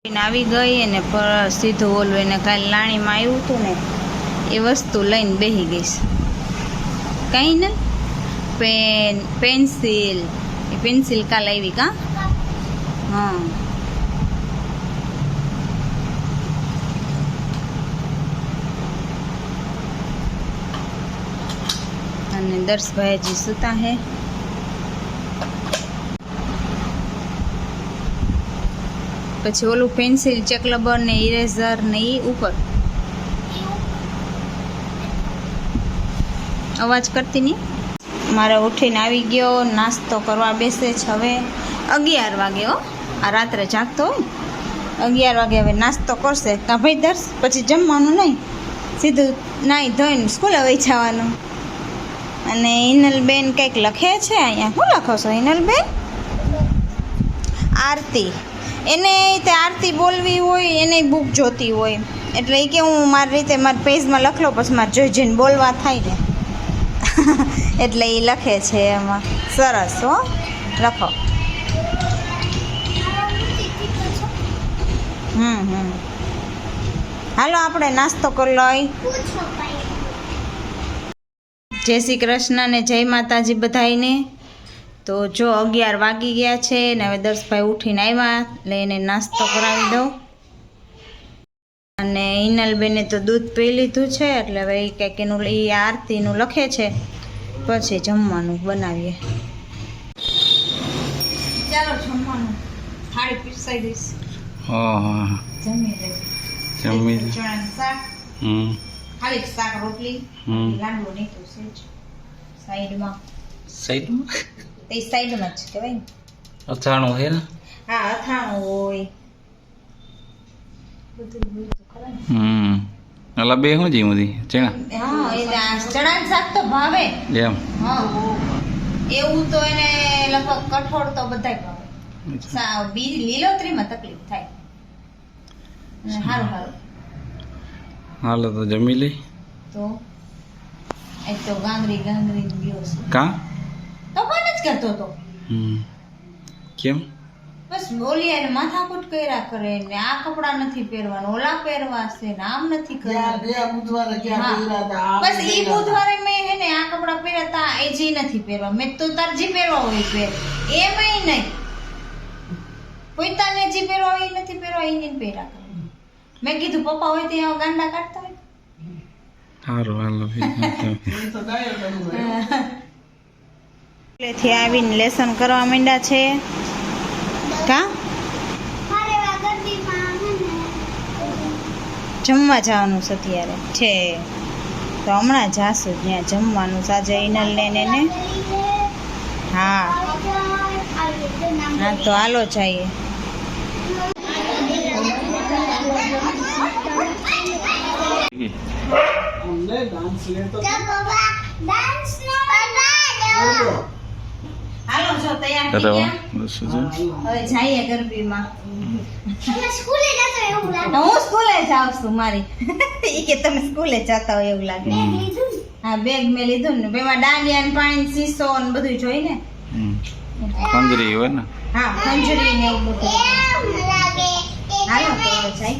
આવી ગઈ અને સીધું ઓલું એને કાલે લાણીમાં આવ્યું હતું ને એ વસ્તુ લઈને બેસી ગઈશ. કંઈ ને પેન્સિલ એ પેન્સિલ કાલે આવી કા. હા અને દર્શભાઈ હજી સૂતા હે. પછી ઓલું પેન્સિલ ચેક રબર ને ઇરેઝર ને એ ઉપર અવાજ કરતી નહીં. મારે ઉઠીને આવી ગયો, નાસ્તો કરવા બેસે છે. હવે 11 વાગે હો, આ રાત્રે જાગતો હોય 11 વાગે હવે નાસ્તો કરશે કાં ભાઈ દર્શ. પછી જમવાનું નહીં, સીધું નાહી ધોઈને સ્કૂલે વહી જવાનું. અને હિનલબેન કંઈક લખે છે અહીંયા. શું લખો છો હિનલબેન? આરતી. એને તે આરતી બોલવી હોય, એને બુક જોતી હોય એટલે એ કે હું મારી રીતે મારા પેજમાં લખલો, પછી મારે જોઈ જોઈને બોલવા થાય ને એટલે એ લખે છે એમાં. સરસ હો, લખો. હાલો આપણે નાસ્તો કરી લઈ. જય શ્રી કૃષ્ણ ને જય માતાજી બધાઈને. તો જો 11 વાગી ગયા છે ને હવે દર્શભાઈ ઉઠીને આવ્યા એટલે એને નાસ્તો કરાવી દઉં. અને હિનલબેને તો દૂધ પી લીધું છે એટલે હવે એ કંઈક એનું એ આરતીનું લખે છે, પછી જમવાનું બનાવીએ. ચાલો જમવાનું થાળી પીરસાઈ દઈશ. જમી ચણાનું શાક, ખાલી શાક રોટલી, લાડુ નહીં તો સેજ સાઈડમાં તે સાઈડમાં જ કહેવાય ને. અથાણું હે ને? હા અથાણું હોય બધું હોય તો ખરા ને. અલા બે શું જી મુદી ચણા? હા એટલે આ ચણાનું શાક તો ભાવે એમ. હા એવું તો એને લગભગ કઠોળ તો બધાય ભાવે. બીજ લીલોતરીમાં તકલીફ થાય. સારું સારું હાલો તો જમી લઈ. તો એક તો ગાંગરી ગયો છે કા તો પણ જ કરતો હતો. કેમ? બસ બોલી અને માથાકૂટ કર્યા કરે ને આ કપડા નથી પહેરવાના, ઓલા પહેરવા છે ને આમ નથી કરવાનું. બસ ઈ બુધવારે મેં હે ને આ કપડા પહેર્યા તા એ જી નથી પહેરવા. મેં તો તાર જી પહેરવા હોય પહેર, એમાંય નહીં પોતાને જી પહેરવા હોય નથી પહેરવા, એને પહેર્યા કરે. મેં કીધું પપ્પા હોય ત્યાં ગાંડા કાઢતા હોય. હારું હાલો. થી આવીને લેસન કરવા માંડ્યા છે કા. જમવા જવાનું છે અત્યારે છે તો હમણાં જાશું ત્યાં જમવાનું સાજે હિનલને ને. હા હા તો હાલો જઈએ. હાલો જો તૈયાર થઈ ગયા. હવે જઈએ ગરબીમાં. હું સ્કૂલે જાઉં છું મારી. ઈ કે તમે સ્કૂલે જતા હોય એવું લાગે. હા બેગ મેં લીધું ને બેમાં દાંડિયા ને પાણી શીશો ને બધું જોઈ ને. ખંજરી હોય ને. હા ખંજરી ને એવું બધું. હાલો તો જાય.